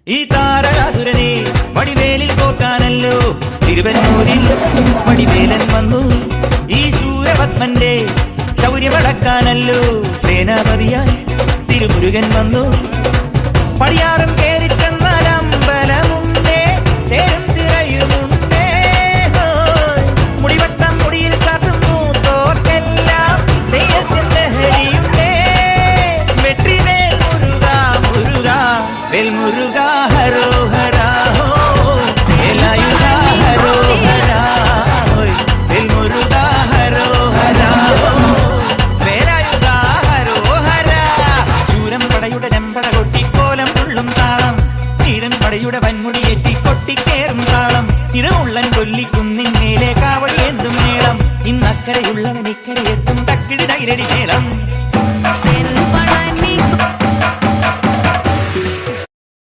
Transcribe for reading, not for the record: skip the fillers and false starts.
ഈ താരകാതുരനെ വടിവേലിൽ പോക്കാനല്ലോ തിരുവന്നൂരിൽ വടിവേലൻ വന്നു. ഈ ശൂരപത്മന്റെ ശൗര്യമടക്കാനല്ലോ സേനാപതിയായി തിരുമുരുകൻ വന്നു. പടിയാറും കേറി ചെന്നാലമ്പലമുണ്ടേ, തേരും തിരയുമുണ്ടേ, മുടിവട്ടം മുടിയിൽ കാട്ടുന്നു തോർക്കെല്ലാം തെയ്യത്തിന്റെ ഹരിയുണ്ടേ. വെട്രിവേൽ മുരുക മുരുക വേൽ മുരുക ഹരോഹര വേലായുധ ഹരോഹര വേൽ മുരുക ഹരോഹര വേലായുധ ഹരോഹര. ശൂരം പടയുടെ ചെമ്പട കൊട്ടിക്കോലം തുള്ളും താളം, തീരൻ പടയുടെ വൻമുടിയേറ്റി കൊട്ടിക്കേറും താളം. ഇരമുള്ളൻ കൊല്ലിക്കുന്നിന്മേലെ കാവടി എന്തും മേളം, ഇന്നക്കരയുള്ളവൻ ഇക്കരയെത്തും തക്കിടി തൈരടി മേളം.